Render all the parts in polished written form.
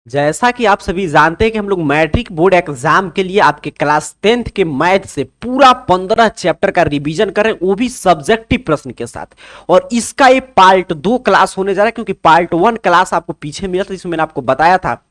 जैसा कि आप सभी जानते हैं कि हम लोग मैट्रिक बोर्ड एग्जाम के लिए आपके क्लास 10th के मैथ से पूरा 15 चैप्टर का रिवीजन कर रहे हैं, वो भी सब्जेक्टिव प्रश्न के साथ। और इसका ये पार्ट 2 क्लास होने जा रहा है, क्योंकि पार्ट 1 क्लास आपको पीछे मिला था, जिसमें मैंने आपको बताया था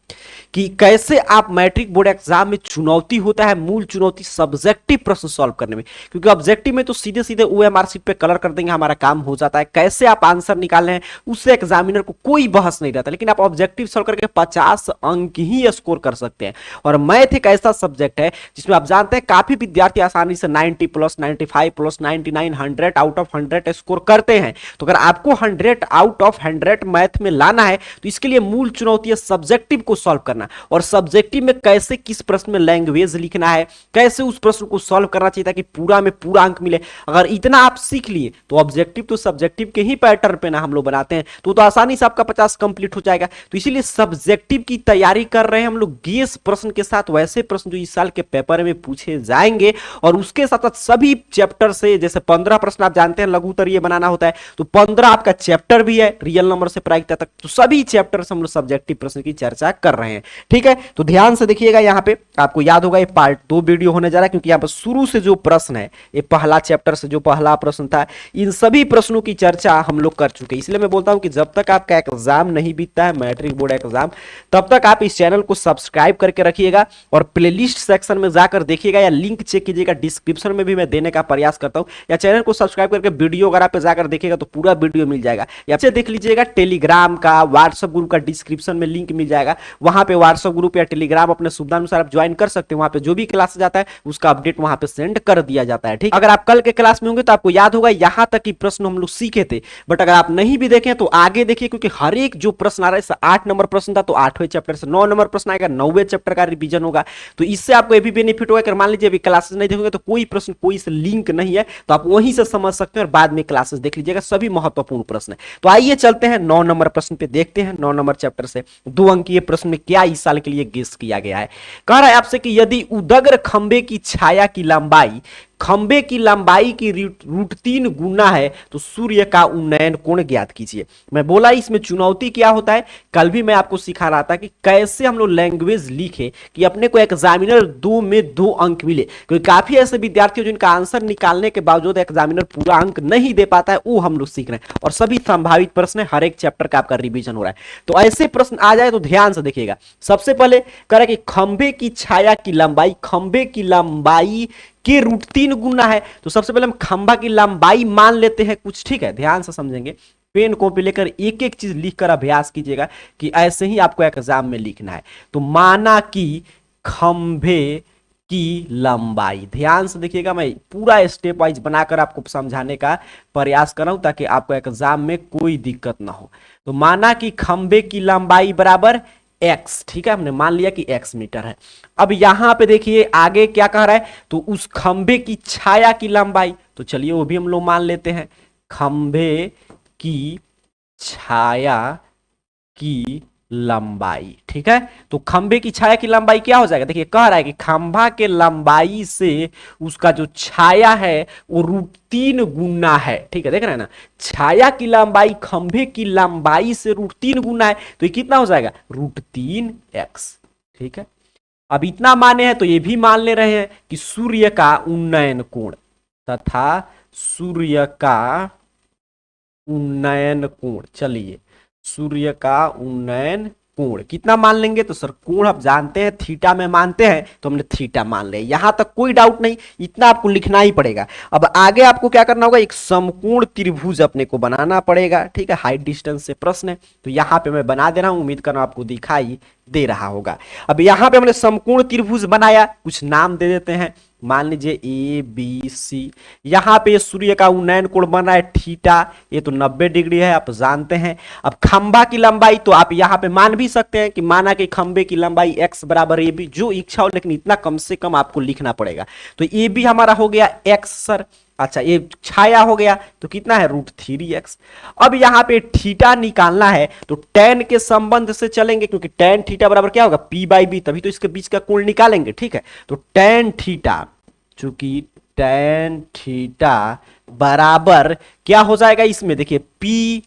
कि कैसे आप मैट्रिक बोर्ड एग्जाम में चुनौती होता है, मूल चुनौती सब्जेक्टिव प्रश्न सॉल्व करने में। क्योंकि ऑब्जेक्टिव में तो सीधे सीधे ओएमआर शीट पे कलर कर देंगे, हमारा काम हो जाता है। कैसे आप आंसर निकाल रहे हैं उससे एग्जामिनर को कोई बहस नहीं रहता, लेकिन आप ऑब्जेक्टिव सॉल्व करके 50 अंक ही स्कोर कर सकते हैं। और मैथ एक ऐसा सब्जेक्ट है जिसमें आप जानते हैं काफी विद्यार्थी आसानी से 90 plus, 95 plus, 99, 100 out of 100 score करते हैं। तो अगर आपको 100 आउट ऑफ 100 मैथ में लाना है तो इसके लिए मूल चुनौती है सब्जेक्टिव को सॉल्व करना। और सब्जेक्टिव में कैसे किस प्रश्न में लैंग्वेज लिखना है, कैसे उस प्रश्न को सॉल्व करना चाहिए ताकि पूरा में पूरा अंक मिले। अगर इतना आप सीख लिए तो ऑब्जेक्टिव तो सब्जेक्टिव के ही पैटर्न पे ना हम लोग बनाते हैं, तो आसानी से आपका 50 कंप्लीट हो जाएगा। तो इसीलिए सब्जेक्टिव की तैयारी कर रहे हैं हम लोग गेस प्रश्न के साथ, वैसे प्रश्न जो इस साल के पेपर में पूछे जाएंगे। और उसके साथ साथ सभी चैप्टर से, जैसे 15 प्रश्न आप जानते हैं लघु उत्तरीय बनाना होता है, तो 15 आपका चैप्टर भी है रियल नंबर से प्रायिकता तक। तो सभी चैप्टर से हम लोग सब्जेक्टिव प्रश्न की चर्चा कर रहे हैं। ठीक है, तो ध्यान से देखिएगा। यहां पे आपको याद होगा ये पार्ट 2 वीडियो होने जा रहा है, क्योंकि यहां पर शुरू से जो प्रश्न है, ये पहला चैप्टर से जो पहला प्रश्न था, इन सभी प्रश्नों की चर्चा हम लोग कर चुके हैं। इसलिए मैं बोलता हूं कि जब तक आपका एग्जाम नहीं बीतता है, मैट्रिक बोर्ड एग्जाम, तब तक आप इस चैनल को सब्सक्राइब करके रखिएगा और प्लेलिस्ट सेक्शन में जाकर देखिएगा, या लिंक चेक कीजिएगा, डिस्क्रिप्शन में भी मैं देने का प्रयास करता हूं। या चैनल को सब्सक्राइब करके वीडियो अगर आप जाकर देखिएगा तो पूरा वीडियो मिल जाएगा। या देख लीजिएगा टेलीग्राम का, व्हाट्सएप ग्रुप का डिस्क्रिप्शन में लिंक मिल जाएगा। वहां पे व्हाट्सएप ग्रुप या टेलीग्राम अपने सुविधा अनुसार आप ज्वाइन कर सकते हैं। वहां पे जो भी क्लास जाता है उसका अपडेट वहां पे सेंड कर दिया जाता है। ठीक, अगर आप कल के क्लास में होंगे तो आपको याद होगा यहां तक की प्रश्न हम लोग सीखे थे। बट अगर आप नहीं भी देखें तो आगे देखिए, क्योंकि हर एक जो प्रश्न आ रहा है, 8 नंबर प्रश्न था तो 8वें चैप्टर से 9 नंबर प्रश्न आएगा, 9वें चैप्टर का रिवीजन होगा। तो इससे आपको ये भी बेनिफिट होगा कि मान लीजिए अभी क्लासेस नहीं देखोगे तो कोई प्रश्न कोई से लिंक नहीं है, तो आप वहीं से समझ सकते हैं और बाद में क्लासेस देख लीजिएगा, सभी महत्वपूर्ण प्रश्न है। तो आइए चलते हैं 9 नंबर प्रश्न पे, देखते हैं 9 नंबर चैप्टर से 2 अंकीय प्रश्न में क्या इस साल के लिए गेस किया गया है। कह रहा है आपसे कि यदि उदग्र खंबे की छाया की लंबाई खंबे की लंबाई की रूट 3 गुना है तो सूर्य का उन्नयन कोण ज्ञात कीजिए। मैं बोला इसमें चुनौती क्या होता है, कल भी मैं आपको सिखा रहा था कि कैसे हम लोग लैंग्वेज लिखे कि अपने को एग्जामिनर 2 में 2 अंक मिले। क्योंकि काफी ऐसे विद्यार्थी जिनका आंसर निकालने के बावजूद एग्जामिनर पूरा अंक नहीं दे पाता है, वो हम लोग सीख रहे हैं। और सभी संभावित प्रश्न है, हर एक चैप्टर का आपका रिवीजन हो रहा है। तो ऐसे प्रश्न आ जाए तो ध्यान से देखिएगा। सबसे पहले कह रहा है कि खंबे की छाया की लंबाई, खंबे की लंबाई के रूट 3 गुना है। तो सबसे पहले हम खंभा की लंबाई मान लेते हैं कुछ। ठीक है, ध्यान से समझेंगे, पेन कॉपी लेकर एक एक चीज लिखकर अभ्यास कीजिएगा कि ऐसे ही आपको एग्जाम में लिखना है। तो माना कि खंभे की लंबाई, ध्यान से देखिएगा, मैं पूरा स्टेप वाइज बनाकर आपको समझाने का प्रयास कर रहा हूं ताकि आपको एग्जाम में कोई दिक्कत ना हो। तो माना कि खंभे की लंबाई बराबर x, ठीक है, हमने मान लिया कि x मीटर है। अब यहां पे देखिए आगे क्या कह रहा है, तो उस खंभे की छाया की लंबाई, तो चलिए वो भी हम लोग मान लेते हैं, खंभे की छाया की लंबाई। ठीक है, तो खंभे की छाया की लंबाई क्या हो जाएगा, देखिए कह रहा है कि खंभा के लंबाई से उसका जो छाया है वो रूट 3 गुना है। ठीक है, देख रहे हैं ना, छाया की लंबाई खंभे की लंबाई से रूट 3 गुना है, तो ये कितना हो जाएगा, रूट 3x। ठीक है, अब इतना माने हैं तो ये भी मान ले रहे हैं कि सूर्य का उन्नयन कोण तथा सूर्य का उन्नयन कोण, चलिए सूर्य का उन्नयन कोण कितना मान लेंगे, तो सर कोण आप जानते हैं थीटा में मानते हैं, तो हमने थीटा मान लिया। यहां तक कोई डाउट नहीं, इतना आपको लिखना ही पड़ेगा। अब आगे आपको क्या करना होगा, एक समकोण त्रिभुज अपने को बनाना पड़ेगा। ठीक है, हाइट डिस्टेंस से प्रश्न है, तो यहां पे मैं बना दे रहा हूं, उम्मीद कर रहा हूं आपको दिखाई दे रहा होगा। अब यहां पे हमने समकोण त्रिभुज बनाया, कुछ नाम दे देते हैं, मान लीजिए ए बी सी। यहां पे सूर्य का उन्नयन कोण बन रहा है थीटा, ये तो 90 डिग्री है आप जानते हैं। अब खंभा की लंबाई तो आप यहां पे मान भी सकते हैं कि माना कि खंभे की लंबाई x बराबर ए बी, जो इच्छा हो, लेकिन इतना कम से कम आपको लिखना पड़ेगा। तो ए बी हमारा हो गया x सर, अच्छा ये छाया हो गया तो कितना है, रूट 3x। अब यहां पे थीटा निकालना है तो tan के संबंध से चलेंगे, क्योंकि tan थीटा बराबर क्या होगा, p बाई बी, तभी तो इसके बीच का कोण निकालेंगे। ठीक है, तो tan थीटा, चूंकि tan थीटा बराबर क्या हो जाएगा, इसमें देखिए p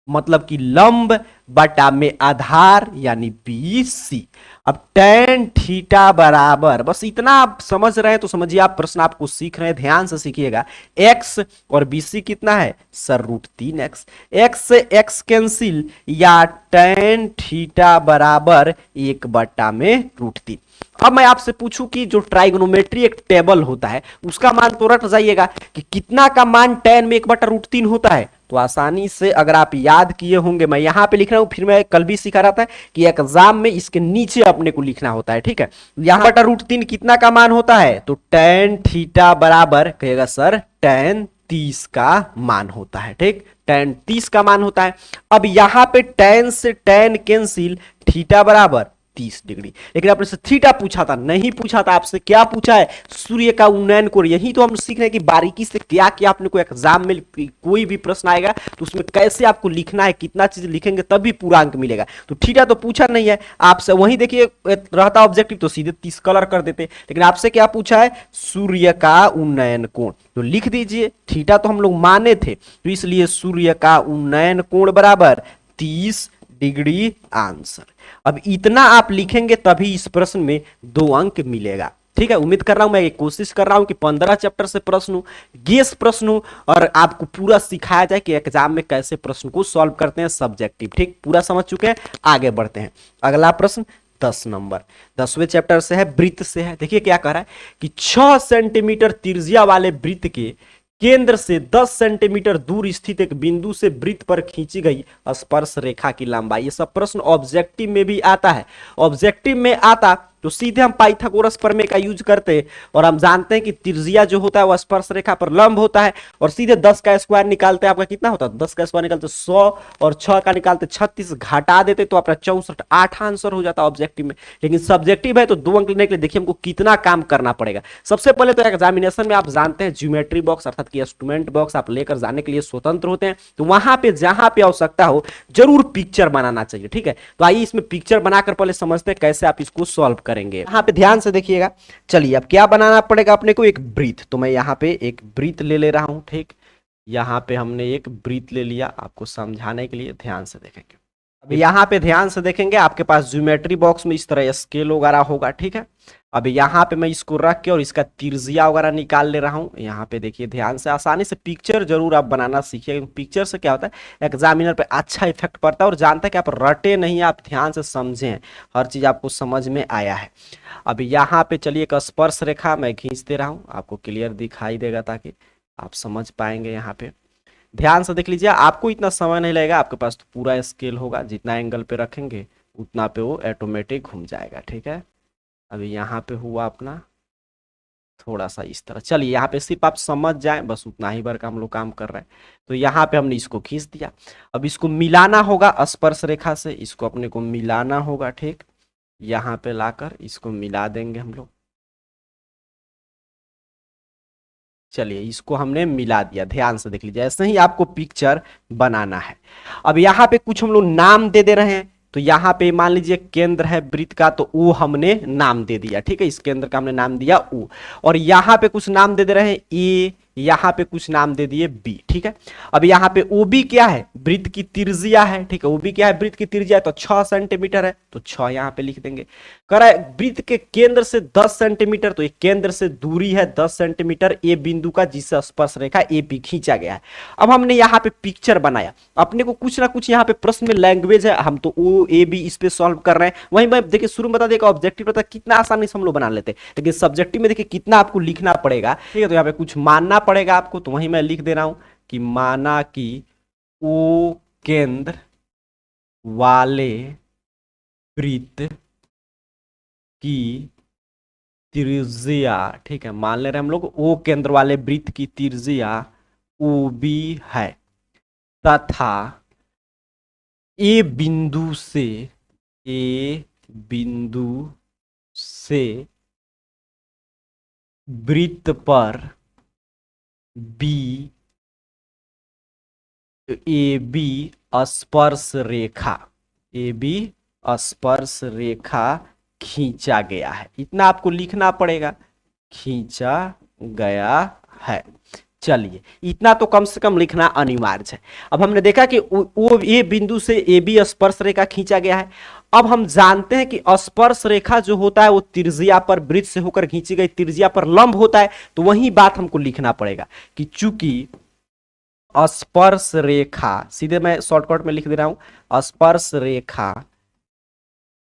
मतलब कि लंब बटा में आधार यानी BC। अब tan थीटा बराबर, बस इतना आप समझ रहे हैं तो समझिए आप प्रश्न आपको सीख रहे हैं, ध्यान से सीखिएगा। x और BC कितना है सर √3x, x से x कैंसिल या tan थीटा बराबर 1/√3। अब मैं आपसे पूछूं कि जो ट्राइगोनोमेट्री एक टेबल होता है उसका मान तो रट जाइएगा कि कितना का मान tan में 1/√3 होता है। तो आसानी से अगर आप याद किए होंगे, मैं यहां पे लिख रहा हूं, फिर मैं कल भी सिखा रहा था कि एग्जाम में इसके नीचे अपने को लिखना होता है, ठीक है। यहां √3 कितना का मान होता है, तो tan थीटा बराबर कहेगा सर tan 30 का मान होता है, ठीक, tan 30 का मान होता है। अब यहां पे tan से tan कैंसिल, थीटा बराबर 30 डिग्री। लेकिन आपने से थीटा पूछा था, नहीं पूछा था, आपसे क्या पूछा है, सूर्य का उन्नयन कोण। यही तो हम सीख रहे हैं कि बारीकी से क्या क्या आपने को एग्जाम में कोई भी प्रश्न आएगा तो उसमें कैसे आपको लिखना है, कितना चीज लिखेंगे तभी पूरा अंक मिलेगा। तो थीटा तो पूछा नहीं है आपसे, वही देखिए रहता ऑब्जेक्टिव तो सीधे 30 कलर कर देते, लेकिन आपसे क्या पूछा है, सूर्य का उन्नयन कोण। तो लिख दीजिए, थीटा तो हम लोग माने थे, तो इसलिए सूर्य का उन्नयन कोण बराबर 30 डिग्री आंसर। अब इतना आप लिखेंगे तभी इस प्रश्न में 2 अंक मिलेगा, ठीक है। उम्मीद कर रहा हूं, मैं कोशिश कर रहा हूं कि 15 चैप्टर से प्रश्न हो, गेस प्रश्न हो, और आपको पूरा सिखाया जाए कि एग्जाम में कैसे प्रश्न को सॉल्व करते हैं सब्जेक्टिव, ठीक, पूरा समझ चुके हैं। आगे बढ़ते हैं, अगला प्रश्न 10 नंबर 10वें चैप्टर से है, वृत्त से है। देखिए क्या कह रहा है कि 6 सेंटीमीटर त्रिज्या वाले वृत्त के केंद्र से 10 सेंटीमीटर दूर स्थित एक बिंदु से वृत्त पर खींची गई स्पर्श रेखा की लंबाई। ये सब प्रश्न ऑब्जेक्टिव में भी आता है। ऑब्जेक्टिव में आता तो सीधे हम पाइथागोरस प्रमेय का यूज करते, और हम जानते हैं कि त्रिज्या जो होता है वह स्पर्श रेखा पर लंब होता है, और सीधे 10 का स्क्वायर निकालते हैं, आपका कितना होता है, 10 का स्क्वायर निकालते 100, और 6 का निकालते 36, घटा देते तो आपका 64, 8 आंसर हो जाता ऑब्जेक्टिव में। लेकिन सब्जेक्टिव है तो 2 अंक लेने के लिए देखिए हमको कितना काम करना पड़ेगा। सबसे पहले तो एग्जामिनेशन में आप जानते हैं ज्योमेट्री बॉक्स अर्थात कि इंस्ट्रूमेंट बॉक्स आप लेकर जाने के लिए स्वतंत्र होते हैं, तो वहां पे जहां पे आवश्यकता हो जरूर पिक्चर बनाना चाहिए, ठीक है। तो आइए इसमें पिक्चर बनाकर पहले समझते हैं कैसे आप इसको सॉल्व करेंगे। यहाँ पे ध्यान से देखिएगा। चलिए अब क्या बनाना पड़ेगा अपने को, एक वृत्त। तो मैं यहाँ पे एक वृत्त ले रहा हूं, ठीक। यहाँ पे हमने एक वृत्त ले लिया, आपको समझाने के लिए ध्यान से देखेंगे। अब यहाँ पे ध्यान से देखेंगे, आपके पास ज्योमेट्री बॉक्स में इस तरह स्केल वगैरह होगा, ठीक है। अब यहाँ पे मैं इसको रख के और इसका त्रिज्या वगैरह निकाल ले रहा हूँ। यहाँ पे देखिए ध्यान से, आसानी से पिक्चर जरूर आप बनाना सीखिए। पिक्चर से क्या होता है, एग्जामिनर पे अच्छा इफेक्ट पड़ता है, और जानता है कि आप रटे नहीं, आप ध्यान से समझें, हर चीज आपको समझ में आया है। अब यहाँ पे चलिए एक स्पर्श रेखा मैं खींच दे रहा हूँ, आपको क्लियर दिखाई देगा ताकि आप समझ पाएंगे। यहाँ पे ध्यान से देख लीजिए, आपको इतना समय नहीं लगेगा, आपके पास तो पूरा स्केल होगा, जितना एंगल पे रखेंगे उतना पे वो ऑटोमेटिक घूम जाएगा, ठीक है। अभी यहाँ पे हुआ अपना थोड़ा सा इस तरह। चलिए यहाँ पे सिर्फ आप समझ जाएं, बस उतना ही बार का हम लोग काम कर रहे हैं। तो यहाँ पे हमने इसको खींच दिया, अब इसको मिलाना होगा स्पर्श रेखा से, इसको अपने को मिलाना होगा, ठीक। यहाँ पे लाकर इसको मिला देंगे हम लोग। चलिए इसको हमने मिला दिया, ध्यान से देख लीजिए, ऐसे ही आपको पिक्चर बनाना है। अब यहाँ पे कुछ हम लोग नाम दे रहे हैं, तो यहाँ पे मान लीजिए केंद्र है वृत्त का, तो ओ हमने नाम दे दिया, ठीक है। इस केंद्र का हमने नाम दिया ओ, और यहाँ पे कुछ नाम दे रहे हैं ए, यहाँ पे कुछ नाम दे दिए बी, ठीक है। अब यहाँ पे ओ बी क्या है, वृत्त की त्रिज्या है, ठीक है। ओ बी क्या है, वृत्त की त्रिज्या है, तो 6 सेंटीमीटर है, तो 6 यहाँ पे लिख देंगे। कह रहा है वृत्त के केंद्र से 10 सेंटीमीटर, तो एक केंद्र से दूरी है 10 सेंटीमीटर ए बिंदु का, जिससे स्पर्श रेखा ए पी खींचा गया है। अब हमने यहाँ पे पिक्चर बनाया, अपने को कुछ ना कुछ यहाँ पे प्रश्न में लैंग्वेज है, हम तो ओ ए बी इस पे सॉल्व कर रहे हैं। वहीं मैं देखिए शुरू में बता देगा ऑब्जेक्टिव रहता है कितना आसानी से हम लोग बना लेते हैं, लेकिन सब्जेक्टिव में देखिए कितना आपको लिखना पड़ेगा, ठीक है। तो यहाँ पे कुछ मानना पड़ेगा आपको, तो वहीं मैं लिख दे रहा हूं कि माना कि ओ केंद्र वाले वृत्त की त्रिज्या, ठीक है, मान ले रहे हैं हम लोग ओ केंद्र वाले वृत्त की त्रिज्या ओ बी है, तथा ए बिंदु से वृत्त पर बी ए बी स्पर्श रेखा खींचा गया है। इतना आपको लिखना पड़ेगा, खींचा गया है। चलिए इतना तो कम से कम लिखना अनिवार्य है। अब हमने देखा कि वो ए बिंदु से ए बी स्पर्श रेखा खींचा गया है। अब हम जानते हैं कि स्पर्श रेखा जो होता है वो त्रिज्या पर वृत्त से होकर खींची गई त्रिज्या पर लंब होता है। तो वही बात हमको लिखना पड़ेगा कि चूंकि स्पर्श रेखा, सीधे मैं शॉर्टकट में लिख दे रहा हूं, स्पर्श रेखा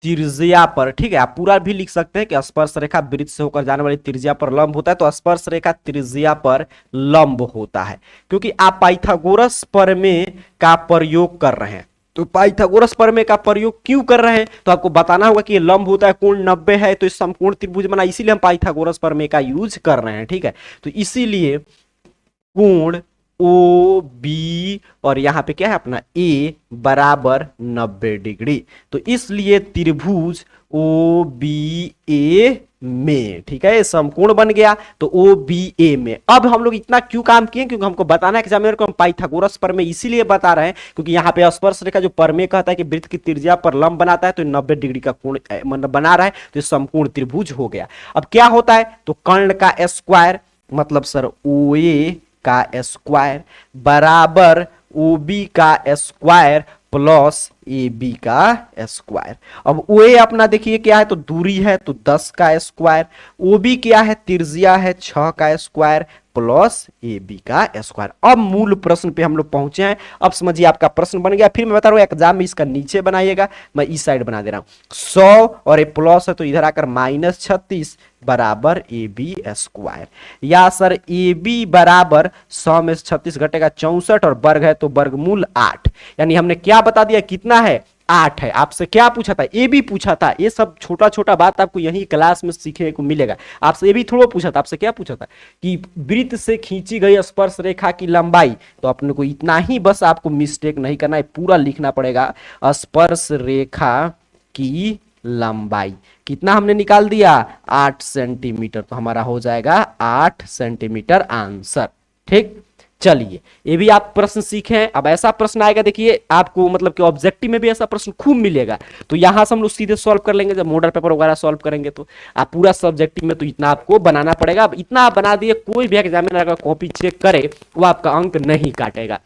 त्रिज्या पर, ठीक है, आप पूरा भी लिख सकते हैं कि स्पर्श रेखा वृत्त से होकर जाने वाली त्रिज्या पर लंब होता है। तो स्पर्श रेखा त्रिज्या पर लंब होता है, क्योंकि आप पाइथागोरस प्रमेय का प्रयोग कर रहे हैं। तो पाइथागोरस प्रमेय का प्रयोग क्यों कर रहे हैं, तो आपको बताना होगा कि ये लंब होता है, कोण 90 है, तो इस समकोण त्रिभुज बना, इसीलिए हम पाइथागोरस प्रमेय का यूज कर रहे हैं। ठीक है, तो इसीलिए कोण ओ बी और यहां पे क्या है अपना ए बराबर 90 डिग्री। तो इसलिए त्रिभुज ओ बी ए में, ठीक है, समकोण बन गया। तो ओ बी ए में अब हम लोग इतना क्यों काम किए, क्योंकि हमको बताना है एग्जामिनर को हम पाइथागोरस प्रमेय इसीलिए बता रहे हैं क्योंकि यहाँ पे स्पर्श रेखा जो प्रमेय कहता है कि वृत्त की त्रिज्या पर लंब बनाता है, तो 90 डिग्री का कोण मतलब बना रहा है, तो समकोण त्रिभुज हो गया। अब क्या होता है, तो कर्ण का स्क्वायर मतलब सर ओ ए का स्क्वायर बराबर ओ बी का स्क्वायर प्लस ए बी का स्क्वायर। अब ओ ए अपना देखिए क्या है, तो दूरी है, तो 10 का स्क्वायर, ओ बी क्या है, त्रिज्या है, 6 का स्क्वायर प्लस ए बी का स्क्वायर। अब मूल प्रश्न पे हम लोग पहुंचे हैं। अब समझिए आपका प्रश्न बन गया। फिर मैं बता रहा हूं एग्जाम में इसका नीचे बनाइएगा, मैं इस साइड बना दे रहा हूं। 100 और ए प्लस है तो इधर आकर -36 बराबर ए बी स्क्वायर, या सर ए बी बराबर 100 में 36 घटेगा 64 और वर्ग है तो वर्गमूल 8, यानी हमने क्या बता दिया कितना है 8 है। आपसे क्या पूछा था, ए बी पूछा था। ये सब छोटा छोटा बात आपको यही क्लास में सीखने को मिलेगा। आपसे ए बी थोड़ा पूछा था, आपसे क्या पूछा था कि वृत्त से खींची गई स्पर्श रेखा की लंबाई। तो अपने को इतना ही बस आपको मिस्टेक नहीं करना है, पूरा लिखना पड़ेगा। स्पर्श रेखा की लंबाई कितना हमने निकाल दिया 8 सेंटीमीटर, तो हमारा हो जाएगा 8 सेंटीमीटर आंसर। ठीक, चलिए ये भी आप प्रश्न सीखे हैं। अब ऐसा प्रश्न आएगा, देखिए आपको मतलब कि ऑब्जेक्टिव में भी ऐसा प्रश्न खूब मिलेगा, तो यहां से हम लोग सीधे सॉल्व कर लेंगे। जब मॉडल पेपर वगैरह सॉल्व करेंगे तो आप पूरा सब्जेक्टिव में तो इतना आपको बनाना पड़ेगा। अब इतना आप बना दिए, कोई भी एग्जामिनर अगर कॉपी चेक करे वो आपका अंक नहीं काटेगा।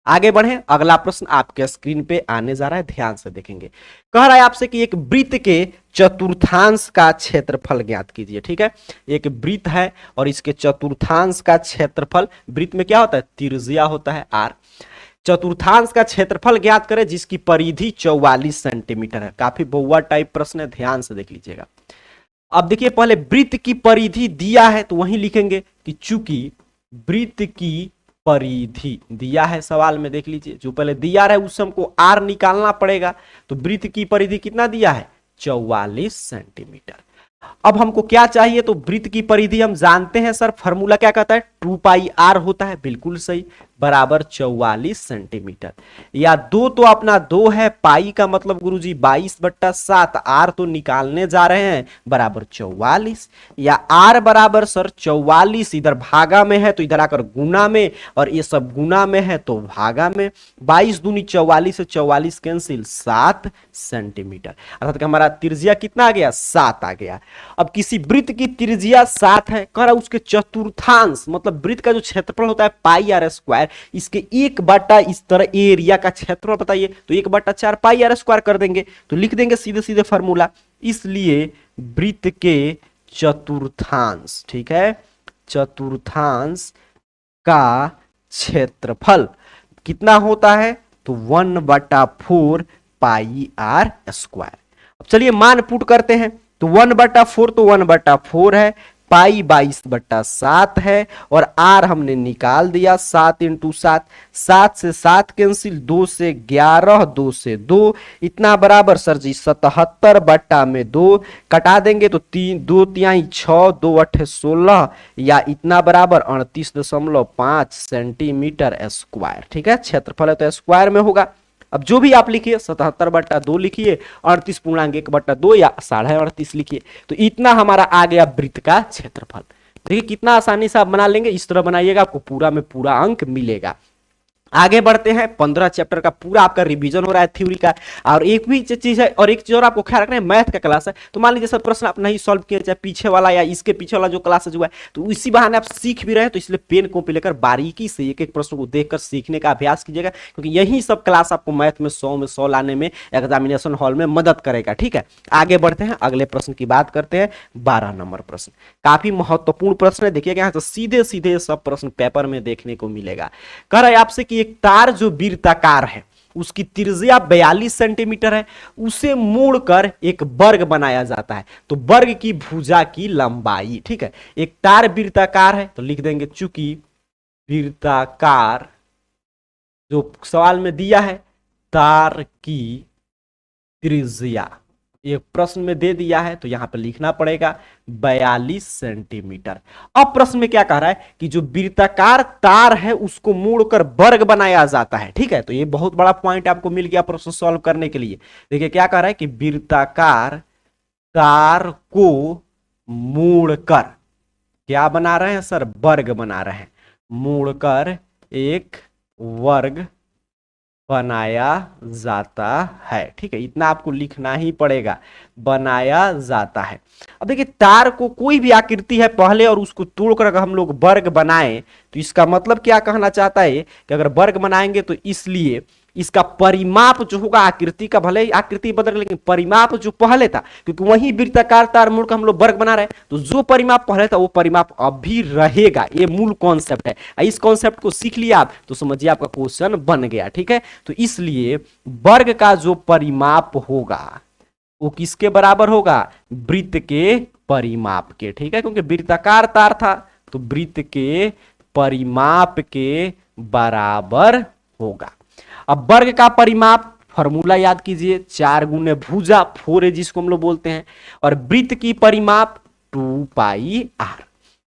आगे बढ़े, अगला प्रश्न आपके स्क्रीन पे आने जा रहा है, ध्यान से देखेंगे। कह रहा है आपसे कि एक वृत्त के चतुर्थांश का क्षेत्रफल ज्ञात कीजिए। ठीक है, एक वृत्त है और इसके चतुर्थांश का क्षेत्रफल, वृत्त में क्या होता है त्रिज्या होता है आर, चतुर्थांश का क्षेत्रफल ज्ञात करें जिसकी परिधि 44 सेंटीमीटर है। काफी बहुआ टाइप प्रश्न है, ध्यान से देख लीजिएगा। अब देखिए पहले वृत्त की परिधि दिया है तो वहीं लिखेंगे कि चूंकि वृत्त की परिधि दिया है सवाल में, देख लीजिए जो पहले दिया है उससे हमको आर निकालना पड़ेगा। तो वृत्त की परिधि कितना दिया है 44 सेंटीमीटर। अब हमको क्या चाहिए, तो वृत्त की परिधि हम जानते हैं सर, फॉर्मूला क्या कहता है 2 पाई आर होता है, बिल्कुल सही, बराबर 44 सेंटीमीटर। या 2 तो अपना 2 है, पाई का मतलब गुरुजी 22/7, आर तो निकालने जा रहे हैं बराबर 44, या आर बराबर सर 44 इधर भागा में है तो इधर आकर गुना में, और ये सब गुना में है तो भागा में। 22 दूनी 44 से 44 कैंसिल, 7 सेंटीमीटर, अर्थात कि हमारा त्रिज्या कितना आ गया 7 आ गया। अब किसी वृत्त की त्रिज्या 7 है, कह रहा उसके चतुर्थांश मतलब वृत्त का जो क्षेत्रफल होता है पाई आर स्क्वायर, इसके 1/, इस तरह एरिया का क्षेत्रफल बताइए तो 1/4 पाई आर स्क्वायर कर देंगे, तो लिख देंगे सीधे सीधे फॉर्मूला। इसलिए वृत्त के चतुर्थांश, ठीक है, चतुर्थांश का क्षेत्रफल कितना होता है, तो 1/4 पाई आर स्क्वायर। अब चलिए मान पुट करते हैं, तो 1/4 तो 1/4 है, पाई 22/7 है, और आर हमने निकाल दिया 7 × 7, 7 से 7 कैंसिल, 2 से 11, 2 से 2, इतना बराबर सर जी 77/2, कटा देंगे तो 2 तिहाई 6, 2 8 16, या इतना बराबर 38.5 सेंटीमीटर स्क्वायर। ठीक है, क्षेत्रफल है तो स्क्वायर में होगा। अब जो भी आप लिखिए 77/2 लिखिए, 38.1/2 या 38.5 लिखिए, तो इतना हमारा आ गया वृत्त का क्षेत्रफल। देखिए कितना आसानी से आप बना लेंगे, इस तरह बनाइएगा आपको पूरा में पूरा अंक मिलेगा। आगे बढ़ते हैं। 15 चैप्टर का पूरा आपका रिवीजन हो रहा है थ्योरी का। और एक भी चीज है, और एक चीज और आपको ख्याल रखना है, मैथ का क्लास है, तो मान लीजिए सब प्रश्न आप नहीं सॉल्व किए, चाहे पीछे वाला या इसके पीछे वाला जो क्लास जो है, तो इसी बहाने आप सीख भी रहे हैं। तो इसलिए पेन कॉपी लेकर बारीकी से एक एक प्रश्न को देखकर सीखने का अभ्यास कीजिएगा, क्योंकि यही सब क्लास आपको मैथ में 100 लाने में, एग्जामिनेशन हॉल में मदद करेगा। ठीक है, आगे बढ़ते हैं, अगले प्रश्न की बात करते हैं। 12 नंबर प्रश्न काफी महत्वपूर्ण प्रश्न है। देखिएगा यहाँ से सीधे सीधे सब प्रश्न पेपर में देखने को मिलेगा। कह रहा है आपसे कि एक तार जो वृत्ताकार है, उसकी त्रिज्या 42 सेंटीमीटर है, उसे मोड़कर एक वर्ग बनाया जाता है, तो वर्ग की भुजा की लंबाई। ठीक है, एक तार वृत्ताकार है तो लिख देंगे, चूंकि वृत्ताकार जो सवाल में दिया है, तार की त्रिज्या एक प्रश्न में दे दिया है, तो यहां पे लिखना पड़ेगा 42 सेंटीमीटर। अब प्रश्न में क्या कह रहा है कि जो वृत्ताकार तार है उसको मोड़कर वर्ग बनाया जाता है। ठीक है, तो ये बहुत बड़ा पॉइंट आपको मिल गया प्रश्न सॉल्व करने के लिए। देखिए क्या कह रहा है कि वृत्ताकार तार को मोड़कर क्या बना रहे हैं सर, वर्ग बना रहे हैं, मोड़कर एक वर्ग बनाया जाता है। ठीक है, इतना आपको लिखना ही पड़ेगा, बनाया जाता है। अब देखिए तार को कोई भी आकृति है पहले और उसको तोड़कर अगर हम लोग वर्ग बनाएं, तो इसका मतलब क्या कहना चाहता है कि अगर वर्ग बनाएंगे तो इसलिए इसका परिमाप जो होगा आकृति का, भले ही आकृति बदल लेकिन परिमाप जो पहले था, क्योंकि वही वृत्ताकार तार मोड़ का हम लोग वर्ग बना रहे हैं, तो जो परिमाप पहले था वो परिमाप अब भी रहेगा। ये मूल कॉन्सेप्ट है। इस कॉन्सेप्ट को सीख लिया आप तो समझिए आपका क्वेश्चन बन गया। ठीक है, तो इसलिए वर्ग का जो परिमाप होगा वो किसके बराबर होगा, वृत्त के परिमाप के। ठीक है, क्योंकि वृत्ताकार तार था तो वृत्त के परिमाप के बराबर होगा। अब वर्ग का परिमाप फॉर्मूला याद कीजिए, 4 गुने भुजा 4 है जिसको हम लोग बोलते हैं, और वृत्त की परिमाप 2 पाई आर।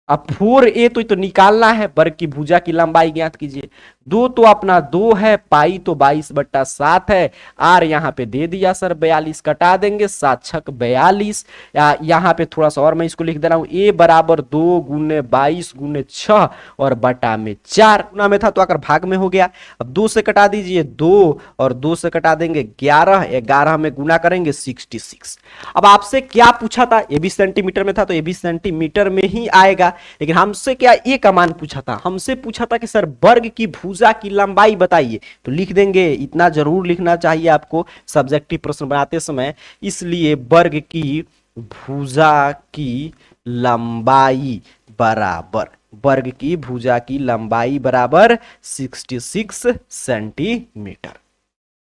अब 4a तो निकालना है, वर्ग की भुजा की लंबाई ज्ञात कीजिए। 2 तो अपना 2 है, पाई तो 22/7 है, आर यहाँ पे दे दिया सर 42, कटा देंगे 7 छक 42। यहाँ पे थोड़ा सा और मैं इसको लिख दे रहा हूँ, a बराबर 2 गुने 22 गुने 6 और बटा में 4, गुना में था तो आकर भाग में हो गया। अब 2 से कटा दीजिए 2 और 2 से कटा देंगे 11, 11 में गुना करेंगे 66। अब आपसे क्या पूछा था, ये भी सेंटीमीटर में था तो ये भी सेंटीमीटर में ही आएगा, लेकिन हमसे क्या ए का मान पूछा था, हमसे पूछा था कि सर वर्ग की भुजा की लंबाई बताइए, तो लिख देंगे, इतना जरूर लिखना चाहिए आपको सब्जेक्टिव प्रश्न बनाते समय, इसलिए वर्ग की भुजा की लंबाई बराबर, वर्ग की भुजा की लंबाई बराबर 66 सेंटीमीटर।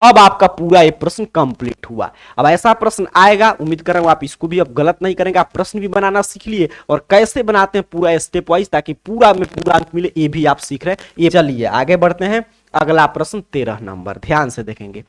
अब आपका पूरा ये प्रश्न कंप्लीट हुआ। अब ऐसा प्रश्न आएगा, उम्मीद कर रहा हूं आप इसको भी अब गलत नहीं करेंगे, आप प्रश्न भी बनाना सीख लिए और कैसे बनाते हैं पूरा स्टेप वाइज, ताकि पूरा में पूरा अंक मिले, ये भी आप सीख रहे हैं। ये चलिए आगे बढ़ते हैं। अगला प्रश्न 13 नंबर, ध्यान से देखेंगे।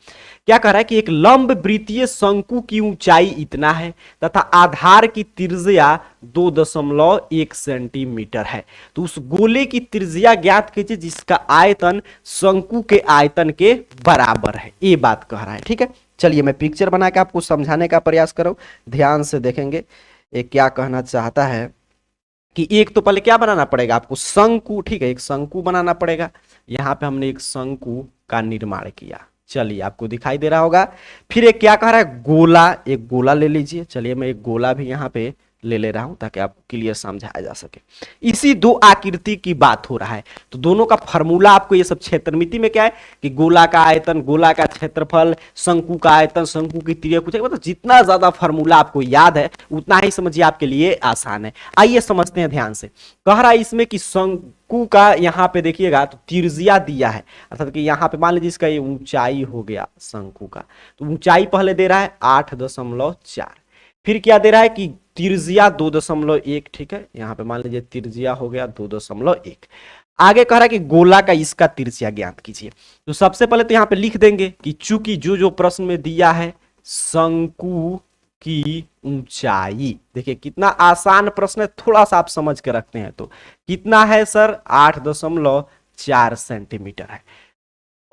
क्या कह रहा है कि एक लंब वृत्तीय शंकु की ऊंचाई इतना है तथा आधार की त्रिज्या 2.1 सेंटीमीटर है, तो उस गोले की त्रिज्या ज्ञात कीजिए जिसका आयतन शंकु के आयतन के बराबर है। ये बात कह रहा है। ठीक है, चलिए मैं पिक्चर बना के आपको समझाने का प्रयास करूं, ध्यान से देखेंगे। ये क्या कहना चाहता है कि एक तो पहले क्या बनाना पड़ेगा आपको, शंकु। ठीक है, एक शंकु बनाना पड़ेगा। यहां पे हमने एक शंकु का निर्माण किया, चलिए आपको दिखाई दे रहा होगा। फिर एक क्या कह रहा है, गोला, एक गोला ले लीजिए। चलिए मैं एक गोला भी यहाँ पे ले रहा हूं ताकि आपको क्लियर समझाया जा सके। इसी दो आकृति की बात हो रहा है, तो दोनों का फॉर्मूला आपको ये सब क्षेत्रमिति में क्या है कि गोला का आयतन, गोला का क्षेत्रफल, शंकु का आयतन, शंकु की त्रिज्या, कुछ मतलब जितना ज्यादा फॉर्मूला आपको याद है उतना ही समझिए आपके लिए आसान है। आइए समझते हैं ध्यान से। कह रहा है इसमें कि शंकु का यहाँ पे देखिएगा तो त्रिज्या दिया है, अर्थात कि यहाँ पे मान लीजिए इसका ये ऊंचाई हो गया शंकु का, तो ऊंचाई पहले दे रहा है 8.4, फिर क्या दे रहा है कि त्रिज्या 2.1। ठीक है, यहां पे मान लीजिए त्रिज्या हो गया 2.1। आगे कह रहा है कि गोला का इसका त्रिज्या ज्ञात कीजिए, तो सबसे पहले तो यहां पे लिख देंगे कि चूंकि जो प्रश्न में दिया है शंकु की ऊंचाई, देखिए कितना आसान प्रश्न है, थोड़ा सा आप समझ के रखते हैं तो कितना है सर, 8.4 सेंटीमीटर है,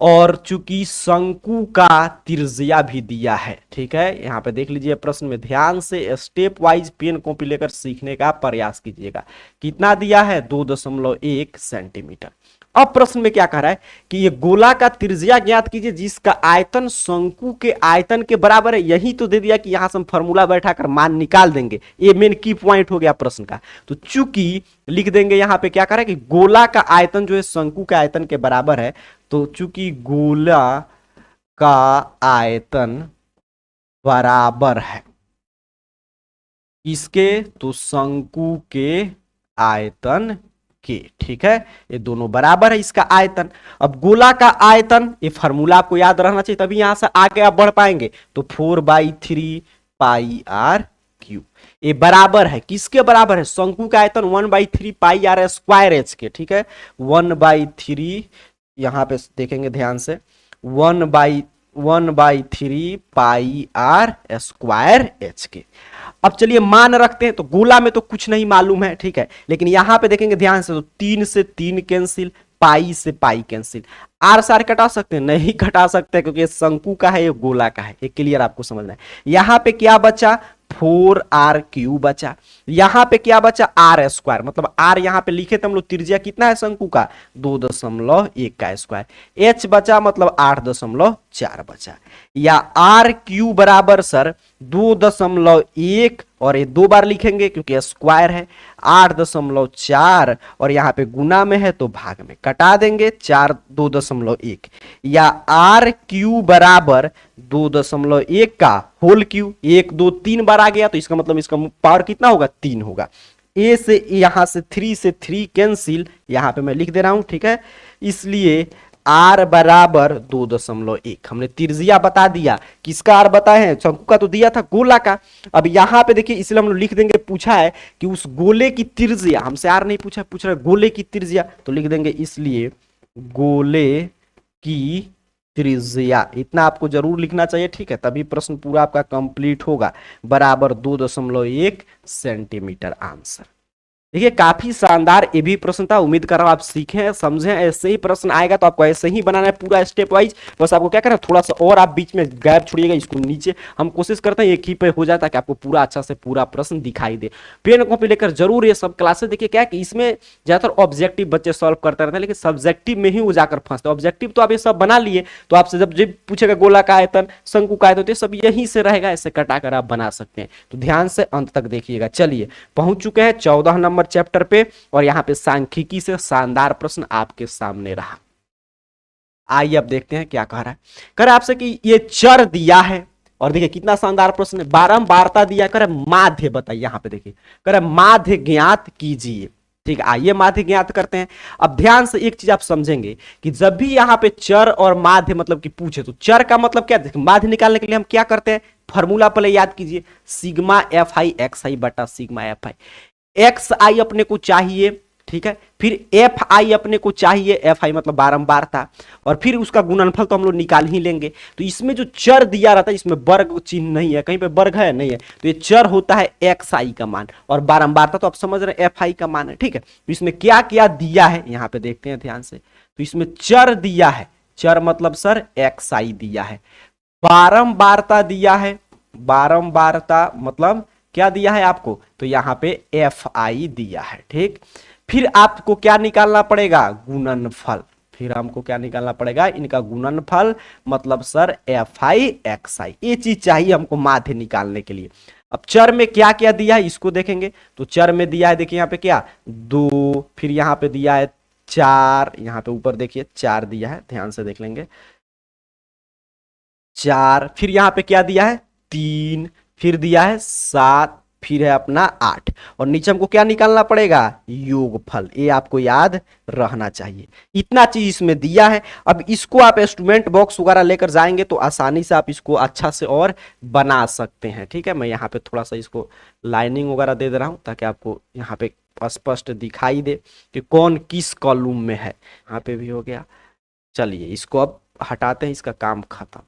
और चूंकि शंकु का त्रिज्या भी दिया है। ठीक है, यहां पे देख लीजिए प्रश्न में ध्यान से स्टेप वाइज पेन कॉपी लेकर सीखने का प्रयास कीजिएगा। कितना दिया है, 2.1 सेंटीमीटर। अब प्रश्न में क्या कह रहा है कि ये गोला का त्रिज्या ज्ञात कीजिए जिसका आयतन शंकु के आयतन के बराबर है। यही तो दे दिया कि यहां से हम फॉर्मूला बैठाकर मान निकाल देंगे, ये मेन की पॉइंट हो गया प्रश्न का। तो चूंकि लिख देंगे यहां पे क्या कह रहा है कि गोला का आयतन जो है शंकु के आयतन के बराबर है, तो चूंकि गोला का आयतन बराबर है इसके, तो शंकु के आयतन के, ठीक है, ये दोनों बराबर है इसका आयतन। अब गोला का आयतन, ये फार्मूला आपको याद रहना चाहिए तभी यहां से आगे आप बढ़ पाएंगे। तो 4/3 पाई आर क्यूब, ये बराबर है किसके बराबर है, शंकु का आयतन 1/3 पाई आर स्क्वायर एच के, ठीक है, 1/3 यहां पे देखेंगे ध्यान से, 1/3 पाई आर स्क्वायर एच के। अब चलिए मान रखते हैं, तो गोला में तो कुछ नहीं मालूम है, ठीक है, लेकिन यहां पे देखेंगे ध्यान से, तो 3 से 3 कैंसिल, पाई से पाई कैंसिल। आर सार कटा सकते हैं, नहीं कटा सकते, क्योंकि ये शंकु का है ये गोला का है, ये क्लियर आपको समझना है। यहां पे क्या बचा, 4r³ बचा। यहां पे क्या बचा, आर स्क्वायर, मतलब आर यहां पे लिखे थे हम लोग, त्रिज्या कितना है शंकु का, 2.1 का स्क्वायर। एच बचा मतलब 8.4 बचा, या r³ बराबर सर 2.1, और ये 2 बार लिखेंगे क्योंकि स्क्वायर है, 8.4, और यहां पे गुना में है तो भाग में कटा देंगे, 4 2.1, या r³ बराबर 2.1 का होल क्यूब, 1 2 3 बार आ गया, तो इसका मतलब इसका पावर कितना होगा, 3 होगा। ए से यहां से 3 से 3 कैंसिल, यहां पे मैं लिख दे रहा हूं, ठीक है, इसलिए r बराबर 2.1। हमने त्रिज्या बता दिया, किसका r बताए हैं, शंकु का तो दिया था, गोला का। अब यहां पे देखिए, इसलिए हम लोग लिख देंगे, पूछा है कि उस गोले की त्रिज्या, हमसे r नहीं पूछा, पूछ रहा है गोले की त्रिज्या, तो लिख देंगे इसलिए गोले की त्रिज्या, इतना आपको जरूर लिखना चाहिए, ठीक है, तभी प्रश्न पूरा आपका कंप्लीट होगा, बराबर 2.1 सेंटीमीटर आंसर। देखिए काफी शानदार ये भी प्रश्न था, उम्मीद कर रहा हूं आप सीखें समझें, ऐसे ही प्रश्न आएगा तो आपको ऐसे ही बनाना है पूरा स्टेप वाइज। बस आपको क्या करना है, थोड़ा सा और आप बीच में गैप छोड़िएगा, इसको नीचे हम कोशिश करते हैं एक ही पे हो जाए ताकि आपको पूरा अच्छा से पूरा प्रश्न दिखाई दे। पेन कॉपी लेकर जरूर ये सब क्लासेस देखिए, क्या कि इसमें ज्यादातर ऑब्जेक्टिव बच्चे सॉल्व करते रहते हैं, लेकिन सब्जेक्टिव में ही वो जाकर फंसते हैं। ऑब्जेक्टिव तो आप ये सब बना लिए, तो आपसे जब पूछेगा गोला का आयतन, शंकु का आयतन, तो सब यहीं से रहेगा, ऐसे कटाकर आप बना सकते हैं। तो ध्यान से अंत तक देखिएगा। चलिए पहुंच चुके हैं 14 नंबर चैप्टर पे, और यहां पे सांख्यिकी से शानदार प्रश्न आपके सामने रहा। आइए अब देखते हैं क्या कह रहा है। कह रहा है आपसे कि ये चर दिया है, और देखिए कितना शानदार प्रश्न है, बारंबारता दिया, कह रहा है माध्य बताइए, यहां पे देखिए कह रहा है माध्य ज्ञात कीजिए। ठीक है, आइए माध्य ज्ञात करते हैं। अब ध्यान से एक चीज आप समझेंगे कि जब भी यहां पे चर और माध्य मतलब कि पूछे, तो चर का मतलब क्या, माध्य निकालने के लिए हम क्या करते हैं, फॉर्मूला पहले याद कीजिए, सिग्मा एफ आई एक्स आई बटा सिग्मा एफ आई। एक्स आई अपने को चाहिए, ठीक है, फिर एफ आई अपने को चाहिए, एफ आई मतलब बारंबारता, और फिर उसका गुणनफल तो हम लोग निकाल ही लेंगे। तो इसमें जो चर दिया रहता है, इसमें वर्ग चिन्ह नहीं है, कहीं पे वर्ग है नहीं है, तो ये चर होता है एक्स आई का मान, और बारंबारता तो आप समझ रहे हैं एफ आई का मान है, ठीक है। तो इसमें क्या क्या दिया है यहां पे देखते हैं ध्यान से। तो इसमें चर दिया है, चर मतलब सर एक्स आई दिया है, बारंबारता दिया है, बारंबारता मतलब क्या दिया है आपको, तो यहां पे एफ आई दिया है, ठीक। फिर आपको क्या निकालना पड़ेगा, गुणनफल, फिर हमको क्या निकालना पड़ेगा, इनका गुणनफल, मतलब सर एफ आई एक्स आई, ये चीज चाहिए हमको माध्य निकालने के लिए। अब चर में क्या क्या दिया है इसको देखेंगे, तो चर में दिया है, देखिए यहां पे क्या 2, फिर यहां पे दिया है 4, यहां पे ऊपर देखिए 4 दिया है, ध्यान से देख लेंगे 4, फिर यहां पे क्या दिया है 3, फिर दिया है 7, फिर है अपना 8, और नीचे हमको क्या निकालना पड़ेगा, योगफल। ये आपको याद रहना चाहिए, इतना चीज इसमें दिया है। अब इसको आप इंस्ट्रूमेंट बॉक्स वगैरह लेकर जाएंगे तो आसानी से आप इसको अच्छा से और बना सकते हैं, ठीक है। मैं यहाँ पे थोड़ा सा इसको लाइनिंग वगैरह दे रहा हूं ताकि आपको यहाँ पे स्पष्ट दिखाई दे कि कौन किस कॉलम में है। यहाँ पे भी हो गया, चलिए इसको अब हटाते हैं, इसका काम खत्म।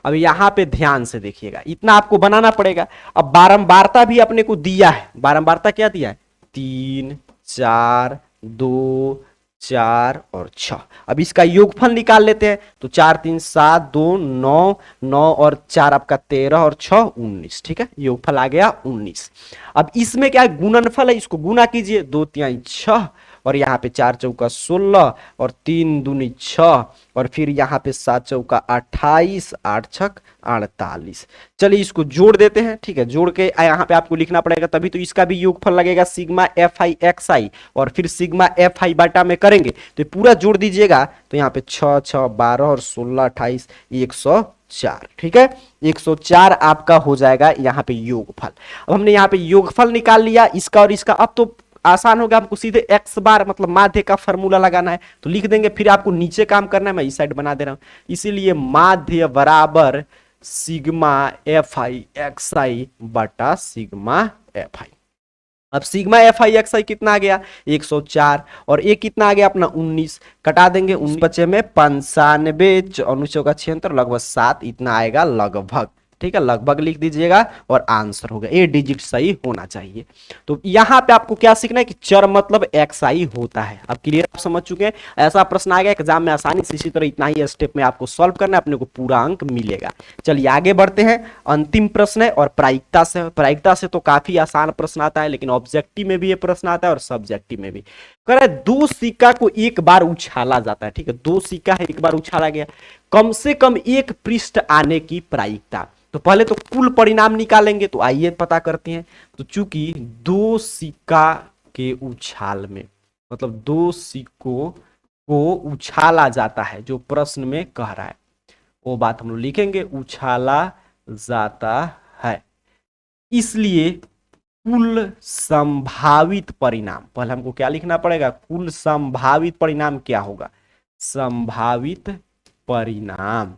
अब यहां पे ध्यान से देखिएगा, इतना आपको बनाना पड़ेगा। अब बारंबारता भी अपने को दिया है, बारंबारता क्या दिया है, 3 4 2 4 और 6। अब इसका योगफल निकाल लेते हैं, तो 4 3 7 2 9 9 और 4 आपका 13 और 6 19, ठीक है, योगफल आ गया 19। अब इसमें क्या है, गुणनफल है, इसको गुना कीजिए, 2 3 6 और यहाँ पे 4 चौका 16 और 3 दूनी 6 और फिर यहाँ पे 7 चौका 28, 8 छक 48। चलिए इसको जोड़ देते हैं, ठीक है। जोड़ के यहाँ पे आपको लिखना पड़ेगा, तभी तो इसका भी योगफल लगेगा सिग्मा एफ आई एक्स आई और फिर सिग्मा एफ आई बाटा में करेंगे तो पूरा जोड़ दीजिएगा तो यहाँ पे 6 6 12 और 16 28 104, ठीक है। 104 आपका हो जाएगा यहाँ पे योगफल। अब हमने यहाँ पे योगफल निकाल लिया इसका और इसका। अब तो आसान हो गया, हमको सीधे x बार मतलब माध्य का फॉर्मूला लगाना है तो लिख देंगे, फिर आपको नीचे काम करना है, मैं इस साइड बना दे रहा हूं। इसीलिए माध्य बराबर सिग्मा एफ आई एक्स आई बटा सिग्मा एफ आई। अब सिग्मा एफ आई एक्स आई कितना आ गया 104 और ये कितना आ गया अपना 19, कटा देंगे 19 बचे में 95 चौका 76 लगभग 7 इतना आएगा लगभग, ठीक है। लगभग लिख दीजिएगा और आंसर होगा, ये डिजिट सही होना चाहिए। तो यहाँ पे आपको क्या सीखना है कि चर मतलब एक्स आई होता है। अब क्लियर आप समझ चुके हैं। ऐसा प्रश्न आ गया एग्जाम में आसानी से, इसी तरह इतना ही स्टेप में आपको सॉल्व करना है, अपने को पूरा अंक मिलेगा। चलिए आगे बढ़ते हैं। अंतिम प्रश्न है और प्रायिकता से। प्रायिकता से तो काफी आसान प्रश्न आता है, लेकिन ऑब्जेक्टिव में भी ये प्रश्न आता है और सब्जेक्टिव में भी। कह रहा है 2 सिक्का को एक बार उछाला जाता है, ठीक है। 2 सिक्का है, एक बार उछाला गया, कम से कम एक पृष्ठ आने की प्रायिकता। तो पहले तो कुल परिणाम निकालेंगे, तो आइए पता करते हैं। तो चूंकि 2 सिक्का के उछाल में मतलब 2 सिक्कों को उछाला जाता है, जो प्रश्न में कह रहा है वो बात हम लोग लिखेंगे, उछाला जाता है। इसलिए कुल संभावित परिणाम, पहले हमको क्या लिखना पड़ेगा, कुल संभावित परिणाम क्या होगा, संभावित परिणाम।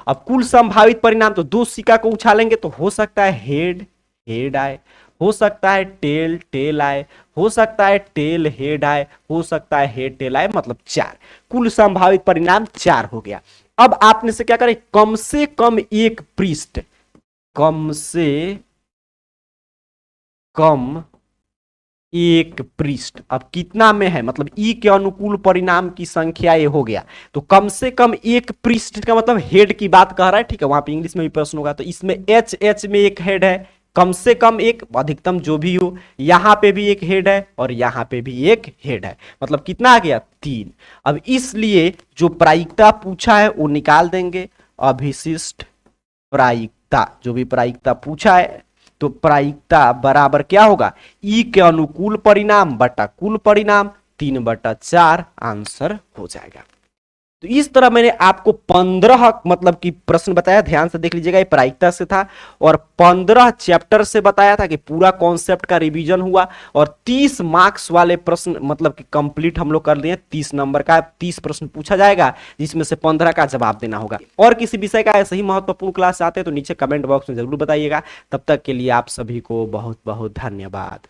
अब कुल संभावित परिणाम, तो 2 सिक्का को उछालेंगे तो हो सकता है हेड हेड आए, हो सकता है टेल टेल आए, हो सकता है टेल हेड आए, हो सकता है हेड टेल आए, मतलब 4। कुल संभावित परिणाम 4 हो गया। अब आपने से क्या करें, कम से कम एक पृष्ठ, कम से कम एक पृष्ठ। अब कितना में है, मतलब ई के अनुकूल परिणाम की संख्या ये हो गया। तो कम से कम एक पृष्ठ का मतलब हेड की बात कह रहा है, ठीक है। वहां पे इंग्लिश में भी प्रश्न होगा, तो इसमें एच एच में एक हेड है, कम से कम एक, अधिकतम जो भी हो। यहां पे भी एक हेड है और यहां पे भी एक हेड है, मतलब कितना आ गया 3। अब इसलिए जो प्रायिकता पूछा है वो निकाल देंगे, अभिशिष्ट प्रायिकता, जो भी प्रायिकता पूछा है तो प्रायिकता बराबर क्या होगा, ई के अनुकूल परिणाम बटा कुल परिणाम 3/4 आंसर हो जाएगा। तो इस तरह मैंने आपको 15 मतलब कि प्रश्न बताया, ध्यान से देख लीजिएगा। ये प्रायिकता से था और 15 चैप्टर से बताया था कि पूरा कॉन्सेप्ट का रिवीजन हुआ और 30 मार्क्स वाले प्रश्न मतलब कि कंप्लीट हम लोग कर दिए। 30 नंबर का 30 प्रश्न पूछा जाएगा, जिसमें से 15 का जवाब देना होगा। और किसी विषय का ऐसे ही महत्वपूर्ण क्लास चाहते हैं तो नीचे कमेंट बॉक्स में जरूर बताइएगा। तब तक के लिए आप सभी को बहुत बहुत धन्यवाद।